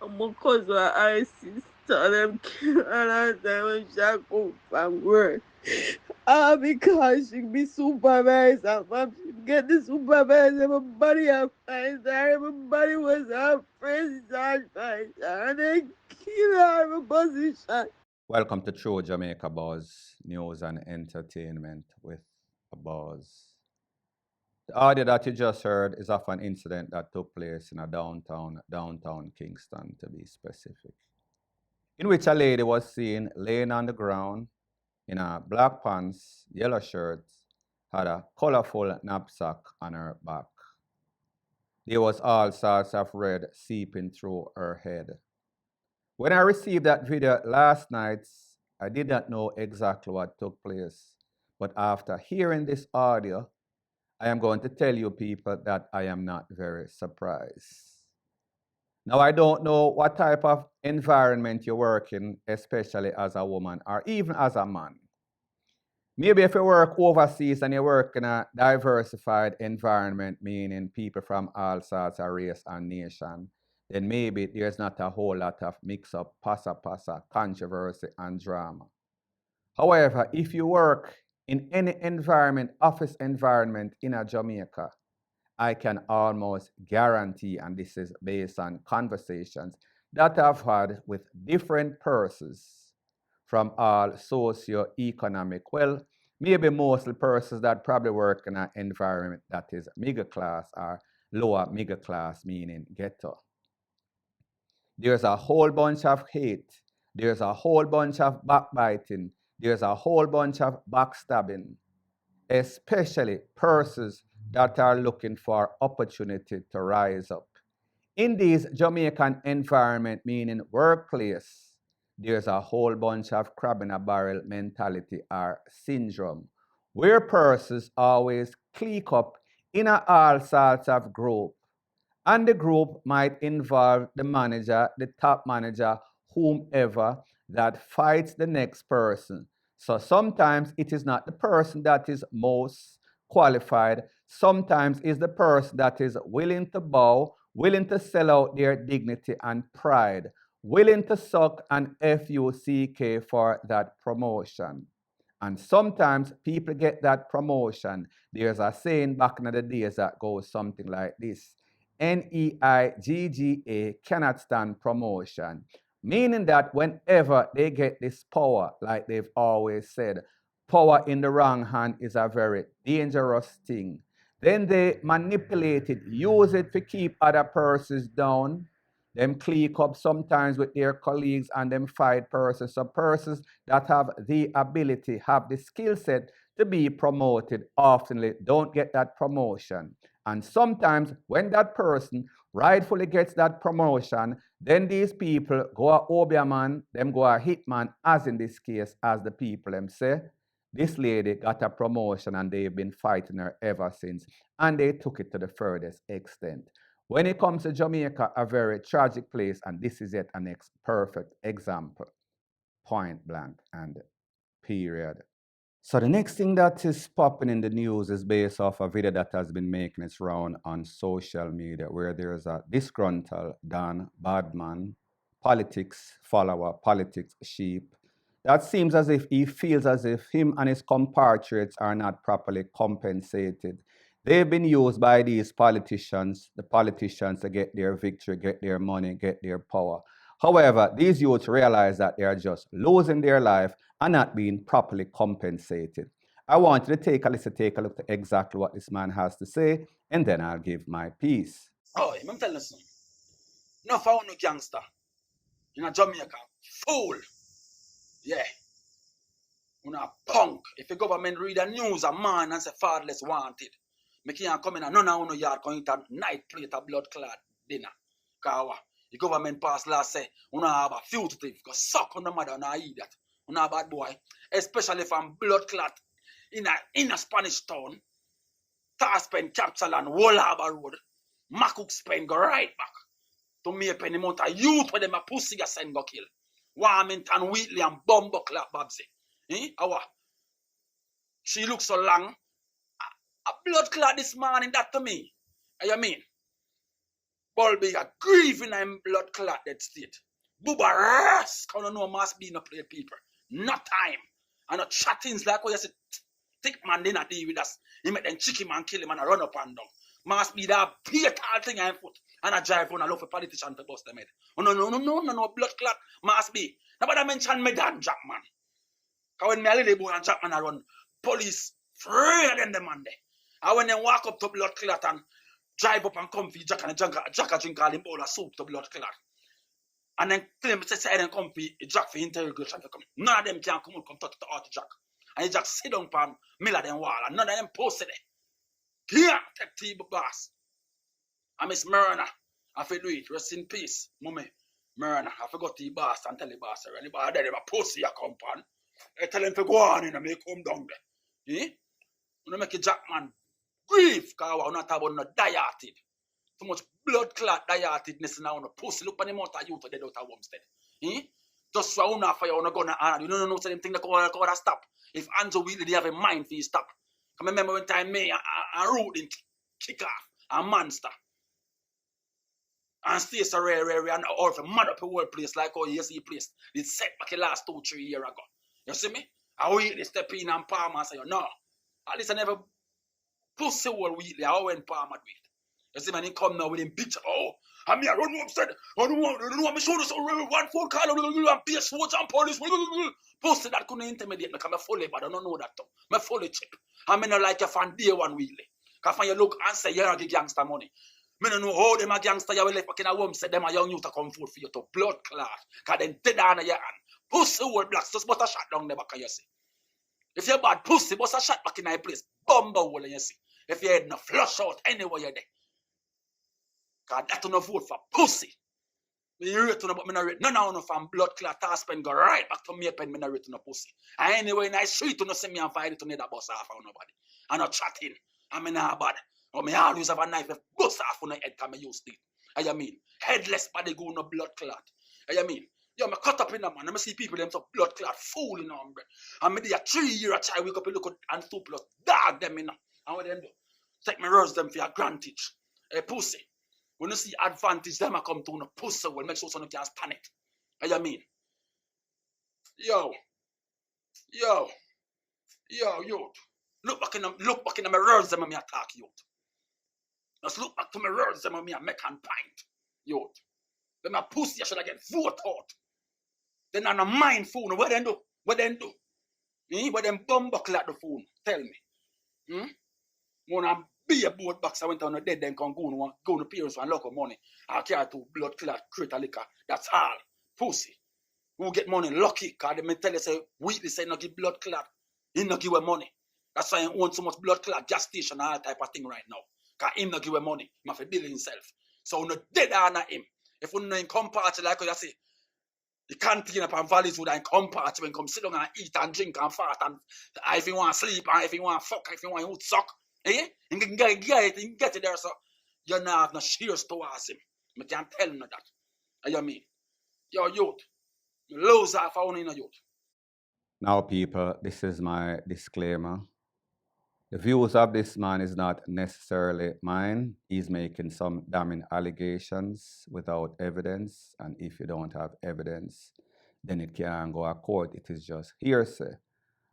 Because our sister them kill her time when she come from work. Because she be supervisor, mom, she get the supervisor, everybody have finds her, everybody was her friends and finds her, and they kill her in position. Welcome to True Jamaica Buzz News and Entertainment with a Buzz. The audio that you just heard is of an incident that took place in a downtown Kingston, to be specific, in which a lady was seen laying on the ground in a black pants, yellow shirt, had a colorful knapsack on her back. There was all sorts of red seeping through her head. When I received that video last night, I did not know exactly what took place. But after hearing this audio, I am going to tell you people that I am not very surprised. Now, I don't know what type of environment you work in, especially as a woman or even as a man. Maybe if you work overseas and you work in a diversified environment, meaning people from all sorts of race and nation, then maybe there's not a whole lot of mix up, passa, controversy, and drama. However, if you work in any environment, office environment in a Jamaica, I can almost guarantee, and this is based on conversations that I've had with different persons from all socio-economic, well, maybe mostly persons that probably work in an environment that is middle class or lower middle class, meaning ghetto. There's a whole bunch of hate. There's a whole bunch of backbiting. There's a whole bunch of backstabbing, especially persons that are looking for opportunity to rise up. In this Jamaican environment, meaning workplace, there's a whole bunch of crab in a barrel mentality or syndrome, where persons always click up in all sorts of group. And the group might involve the manager, the top manager, whomever that fights the next person. So sometimes it is not the person that is most qualified. Sometimes it's the person that is willing to bow, willing to sell out their dignity and pride, willing to suck an FUCK for that promotion. And sometimes people get that promotion. There's a saying back in the days that goes something like this: NEIGGA cannot stand promotion, meaning that whenever they get this power, like they've always said, power in the wrong hand is a very dangerous thing. Then they manipulate it, use it to keep other persons down. Them click up sometimes with their colleagues and them fight persons. So persons that have the ability, have the skill set to be promoted, often don't get that promotion. And sometimes when that person rightfully gets that promotion, then these people go a obeahman, them go a hitman, as in this case, as the people them say. This lady got a promotion and they've been fighting her ever since. And they took it to the furthest extent. When it comes to Jamaica, a very tragic place, and this is yet an perfect example, point blank and period. So the next thing that is popping in the news is based off a video that has been making its round on social media, where there's a disgruntled Don Badman, politics follower, politics sheep, that seems as if he feels as if him and his compatriots are not properly compensated. They've been used by these politicians, the politicians, to get their victory, get their money, get their power. However, these youths realize that they are just losing their life and not being properly compensated. I want you to take a listen, take a look at exactly what this man has to say, and then I'll give my piece. Oh, I'm telling you something. No found no gangster in a Jamaica. Fool. Yeah. Una punk. If the government read the news, a man and say fatherless wanted. Me can't come in and none of uno yard come eat a night plate of blood clad dinner. Cause the government passed law say una have a fugitive. Cause suck on the mother and eat that. Una bad boy. Especially from blood clot in a Spanish town. Taspen Capital and Wall Harbour Road. Makuk Spain go right back to me a penny amount of youth where them a pussy a send go kill. Warmington, Wheatley and Bumbo Clap Babsy. Awa. She looks so long. A blood clot this morning, that to me. You mean? Bulby a grieving in blood clot that state. Booba ras, can no must be no play people. No time. And no chattings like what you say, thick man they not deal with us. He make them chicken man kill him and I run up and down. Must be that beat all thing I foot. And I drive on a look for politician to bust them head. Oh no, blood clot must be. Nobody mention me Dan Jackman. Cause when me a little boy and Jackman I run, police free than them man there. And when they walk up to blood clot and drive up and come for Jack and Jack a drink all him bowl of soup to blood clot. And then claim to say them come for Jack for interrogation to come. None of them can come touch the heart Jack. And Jack sit down on middle of them wall and none of them posted it. Here, take table boss. I miss Myrna. I feel do it. Rest in peace, mommy. Myrna. I forgot the boss and tell the boss. Anybody there, a pussy a come on. I tell him to go on and make come down there. Eh? You make a Jackman grief, because we're not about no diated. Too much blood clot diatedness now on a pussy. Look at the amount of youth dead out of Homestead. Eh? Just for una fire on a gun and you don't know them thing that go stop. If Andrew Wheatley they have a mind for you stop. I remember one time me and Rude didn't kick off a monster. And stay so rare and or if a mad up a world place like how you see place. It's set back the last 2-3 years ago. You see me? I Wheatley step in and Palmer and say, no. At least I never pussy wall Wheatley. I went Palmer with. You see, man, he come now with him bitch. Oh, I'm here, run upstairs. I don't want me show this one phone call and pay switch and police. Pussy that couldn't intimidate me because I'm fully bad. I don't know that too. I'm fully cheap. I mean, like you fan day one Wheatley. Because when you look and say you're a gangster money. I don't know how them a gangster you will left back in a home say them a young youth to come forth for you to blood clot. Because then dead on your hand. Pussy old blacks just but a shot down the back of you see. If you're bad pussy, but a shot back in a place. Bumble hole you see. If you head no flush out anywhere you're there. Because that don't vote for pussy. Me rate to no, but me not rate none of no from blood clot spend go right back to me pen me not rate to no pussy. And anyway, in the street to no see me and fight it to need a bus off on nobody. I'm not chatting. I mean not bad. But me always have a knife if bust off on the head can me use it. I mean, headless body go no blood clot. I mean, yo, me cut up in a man. I see people them so blood clot fooling on bread. And me dey a 3 year a child wake up and look at and 2 plus dog them in. And what them do? Take me rose them for your advantage. A pussy. When you see advantage, them a come to no pussy will make sure someone can stand it. I mean, yo, youth. Look back in my words, them and me attack youth. Just look back to my words, them and me make and pint, youth. Them a pussy, you should have get vote out. Then on a mind phone, what then do? What then do? What them bumbuckle at the phone? Tell me. Wanna be a boat box, I went on a dead, then can go to parents and local money. I carry to blood clot, crate liquor. That's all. Pussy. Who get money lucky, because they tell you say, Wheatley say no give blood clot. He no give away money. That's why he owns so much blood clot, gas station, and all type of thing right now. Because him no give away money. He must build himself. So no dead on him. If you know in come party like you say, you can't clean up and valleys would and come party when come sit down and eat and drink and fart and if you want to sleep and if you want to fuck, if you want to suck. Eh? You can get it there, so you don't have no shears towards him. I can't tell him that. You mean? Your youth. You lose half only in a youth. Now, people, this is my disclaimer. The views of this man is not necessarily mine. He's making some damning allegations without evidence, and if you don't have evidence, then it can't go to court. It is just hearsay.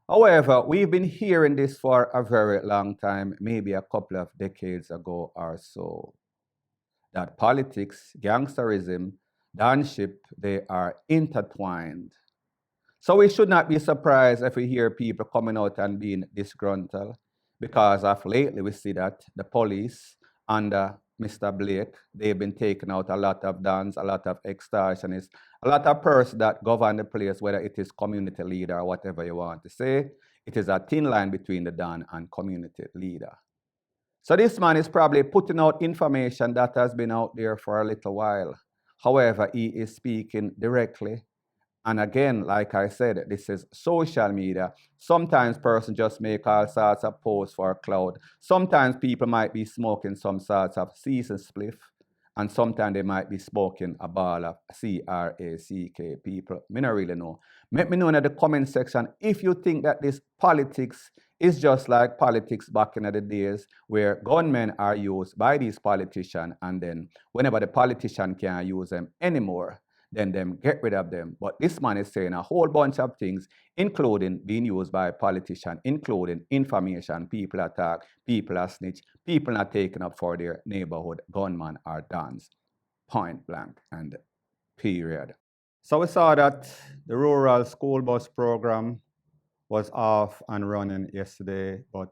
However, we've been hearing this for a very long time, maybe a couple of decades ago or so, that politics, gangsterism, donship, they are intertwined. So we should not be surprised if we hear people coming out and being disgruntled, because of lately we see that the police under Mr. Blake, they've been taking out a lot of dons, a lot of extortionists, a lot of persons that govern the place, whether it is community leader or whatever you want to say. It is a thin line between the don and community leader. So this man is probably putting out information that has been out there for a little while. However, he is speaking directly. And again, like I said, this is social media. Sometimes persons just make all sorts of posts for a cloud. Sometimes people might be smoking some sorts of seasoned spliff. And sometimes they might be smoking a ball of crack. People, me not really know. Let me know in the comment section if you think that this politics It's just like politics back in the days where gunmen are used by these politicians, and then whenever the politician can't use them anymore, then them get rid of them. But this man is saying a whole bunch of things, including being used by politicians, including information, people attack, people are snitch, people are taken up for their neighborhood gunman or dons, point blank and period. So we saw that the rural school bus program was off and running yesterday, but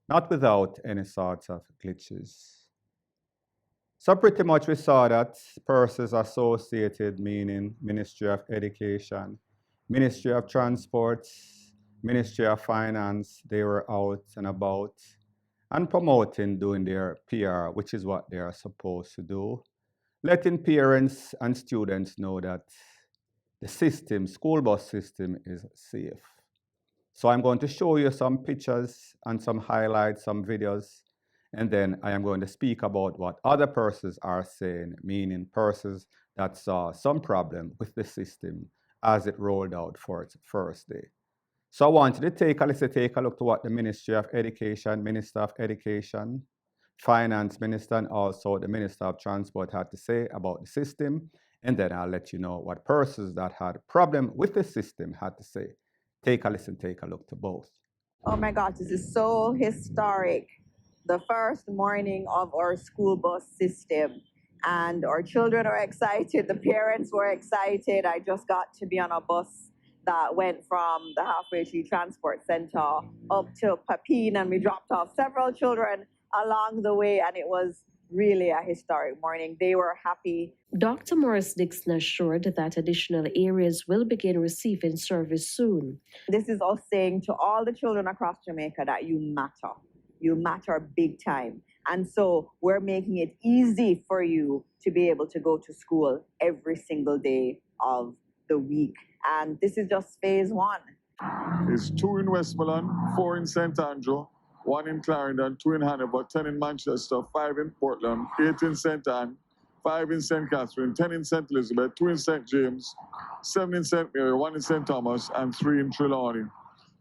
not without any sorts of glitches. So pretty much we saw that persons associated, meaning Ministry of Education, Ministry of Transport, Ministry of Finance, they were out and about and promoting, doing their PR, which is what they are supposed to do, letting parents and students know that the system, school bus system, is safe. So I'm going to show you some pictures and some highlights, some videos, and then I am going to speak about what other persons are saying, meaning persons that saw some problem with the system as it rolled out for its first day. So I want you to take a look to what the Ministry of Education, Minister of Education, Finance Minister, and also the Minister of Transport had to say about the system, and then I'll let you know what persons that had a problem with the system had to say. Take a listen, take a look to both. Oh my gosh, this is so historic. The first morning of our school bus system. And our children are excited, the parents were excited. I just got to be on a bus that went from the Halfway Tree Transport Center up to Papine, and we dropped off several children along the way, and it was really a historic morning. They were happy. Dr. Morris Dixon assured that additional areas will begin receiving service soon. This is us saying to all the children across Jamaica that you matter. You matter big time. And so we're making it easy for you to be able to go to school every single day of the week. And this is just phase one. It's 2 in Westmoreland, 4 in St. Andrew, 1 in Clarendon, 2 in Hannibal, 10 in Manchester, 5 in Portland, 8 in St. Anne, 5 in St. Catherine, 10 in St. Elizabeth, 2 in St. James, 7 in St. Mary, 1 in St. Thomas, and 3 in Trelawney.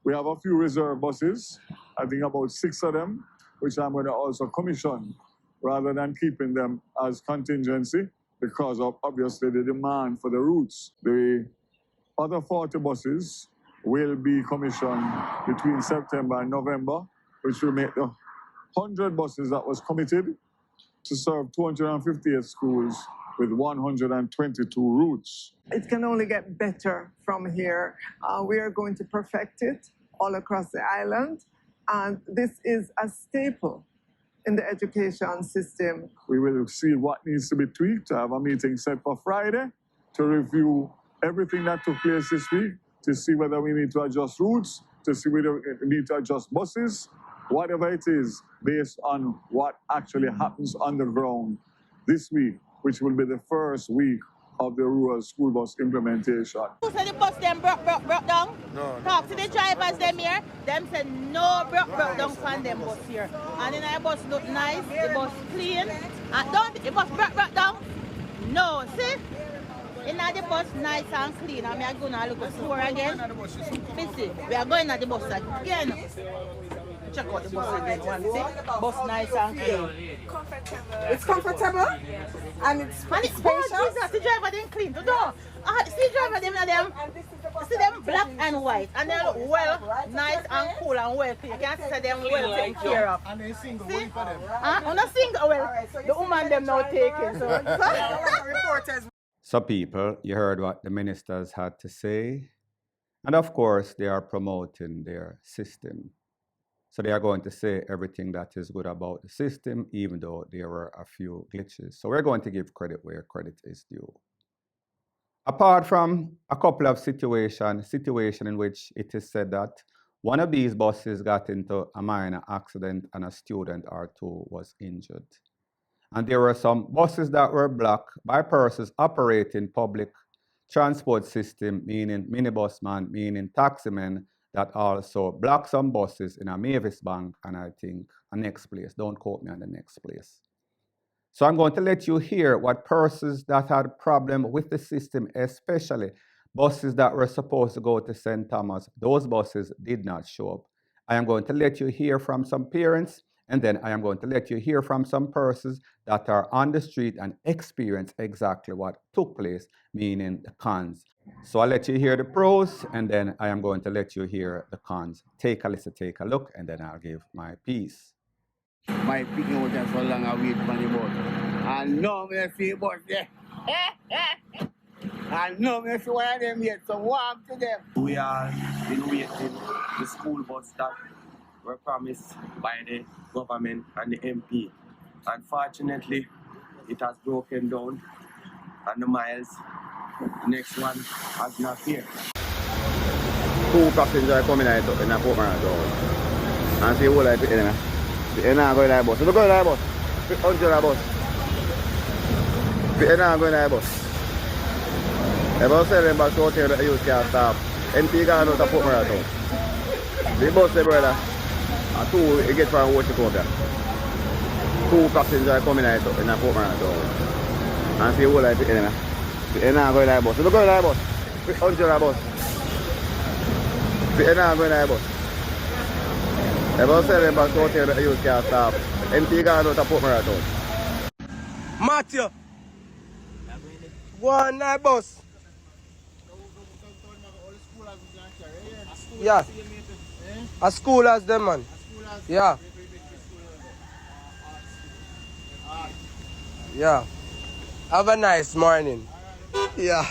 We have a few reserve buses, I think about 6 of them, which I'm going to also commission rather than keeping them as contingency because of obviously the demand for the routes. The other 40 buses will be commissioned between September and November, which will make the 100 buses that was committed to serve 258 schools with 122 routes. It can only get better from here. We are going to perfect it all across the island, and this is a staple in the education system. We will see what needs to be tweaked. I have a meeting set for Friday to review everything that took place this week, to see whether we need to adjust routes, to see whether we need to adjust buses, whatever it is, based on what actually happens on the ground this week, which will be the first week of the rural school bus implementation. Who said the bus them broke down? No. Talk to the drivers them here. Them said no broke down from them bus here. And then the bus look nice, the bus clean. And don't the bus broke down? No, see? In the bus nice and clean. And I'm going to look at the store again. See, we are going at the bus again. Check out the bus again. One, see? Bus nice and clean. It's comfortable and it's spacious. The driver didn't clean the door. See driver them see them black and white, and they look well nice and cool and well clean. You can see them well taken care of. And they single for them. On a single, well, the woman them now taking. So people, you heard what the ministers had to say. And of course, they are promoting their system. So they are going to say everything that is good about the system, even though there were a few glitches. So we're going to give credit where credit is due. Apart from a couple of situations in which it is said that one of these buses got into a minor accident and a student or two was injured. And there were some buses that were blocked by persons operating public transport system, meaning minibus man, meaning taximen, that also blocked some buses in a Mavis Bank and I think a next place. Don't quote me on the next place. So I'm going to let you hear what persons that had problem with the system, especially buses that were supposed to go to St. Thomas, those buses did not show up. I am going to let you hear from some parents, and then I am going to let you hear from some persons that are on the street and experience exactly what took place, meaning the cons. So I'll let you hear the pros, and then I am going to let you hear the cons. Take a listen, take a look, and then I'll give my piece. My picking was just so long I wait for the bus. And now me see bus there. And now me see one of them yet, so warm to them. We are been waiting the school bus that were promised by the government and the MP. Unfortunately, it has broken down and the miles, the next one has not here. 2 passengers coming out in a Port Marathon. And see who like it, you know. The end going to bus. Look at that bus. 100 bus. The end going to bus. About 7 bus out here that you can't stop. NP gone out of Port Marathon. The bus, brother. And 2, you get from Washington. 2 passengers coming out in a Port Marathon. And see who like it, you know. The end going to bus. Look at that bus. 100 bus. The end going to bus. About 7 bus out here that you can't stop. NP gone out of Port Marathon. Matthew, go on that bus. Yeah. A school as them, man. Yeah. Yeah. Have a nice morning. Yeah.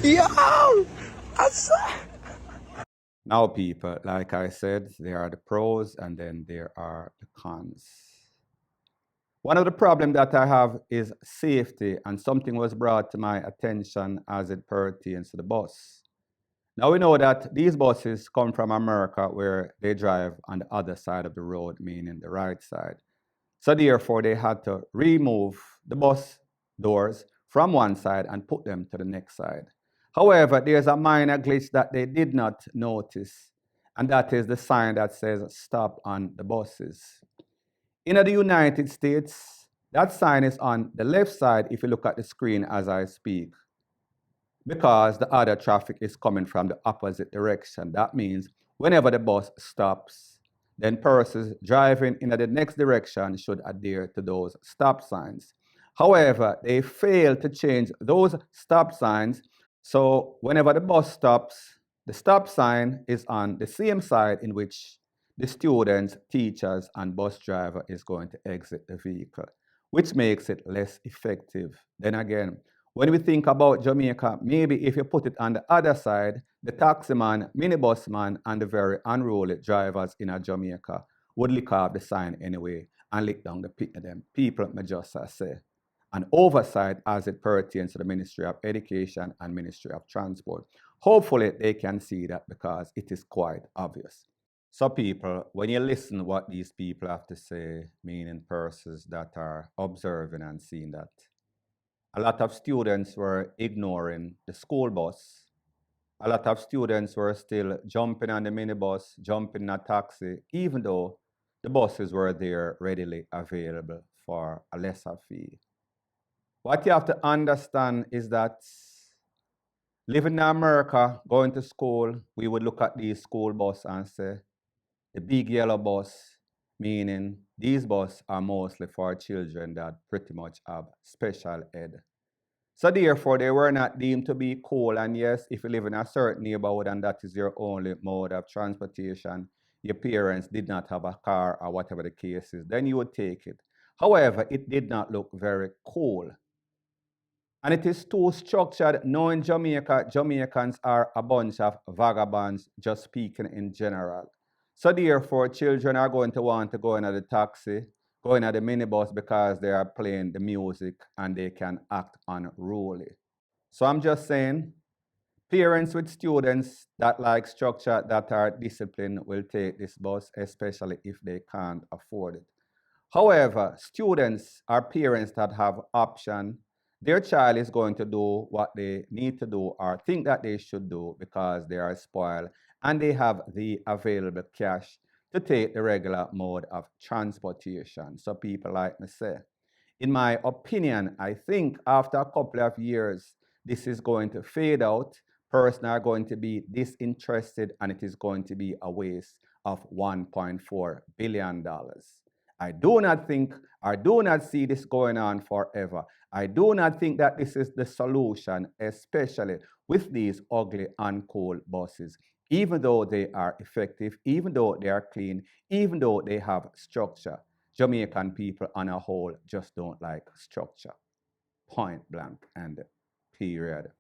Yo! I swear. Now, people, like I said, there are the pros and then there are the cons. One of the problems that I have is safety, and something was brought to my attention as it pertains to the bus. Now, we know that these buses come from America where they drive on the other side of the road, meaning the right side. So therefore, they had to remove the bus doors from one side and put them to the next side. However, there's a minor glitch that they did not notice, and that is the sign that says stop on the buses. In the United States, that sign is on the left side if you look at the screen as I speak, because the other traffic is coming from the opposite direction. That means whenever the bus stops, then persons driving in the next direction should adhere to those stop signs. However, they fail to change those stop signs, so whenever the bus stops, the stop sign is on the same side in which the students, teachers, and bus driver is going to exit the vehicle, which makes it less effective. Then again, when we think about Jamaica, maybe if you put it on the other side, the taximan, minibusman, and the very unruly drivers in Jamaica would lick off the sign anyway and lick down the pit of them. People may just say. An oversight as it pertains to the Ministry of Education and Ministry of Transport. Hopefully they can see that because it is quite obvious. So people, when you listen what these people have to say, meaning persons that are observing and seeing that a lot of students were ignoring the school bus. A lot of students were still jumping on the minibus, jumping in a taxi, even though the buses were there readily available for a lesser fee. What you have to understand is that living in America, going to school, we would look at these school buses and say, the big yellow bus, meaning these buses are mostly for children that pretty much have special ed. So therefore, they were not deemed to be cool. And yes, if you live in a certain neighborhood and that is your only mode of transportation, your parents did not have a car or whatever the case is, then you would take it. However, it did not look very cool. And it is too structured. Knowing Jamaica, Jamaicans are a bunch of vagabonds, just speaking in general. So therefore, children are going to want to go in the taxi, go in the minibus because they are playing the music and they can act unruly. So I'm just saying, parents with students that like structure, that are disciplined, will take this bus, especially if they can't afford it. However, students or parents that have option, their child is going to do what they need to do or think that they should do because they are spoiled and they have the available cash to take the regular mode of transportation. So people like me say, in my opinion, I think after a couple of years, this is going to fade out. Persons are going to be disinterested, and it is going to be a waste of $1.4 billion. I do not see this going on forever. I do not think that this is the solution, especially with these ugly and cool buses. Even though they are effective, even though they are clean, even though they have structure, Jamaican people on a whole just don't like structure. Point blank and period.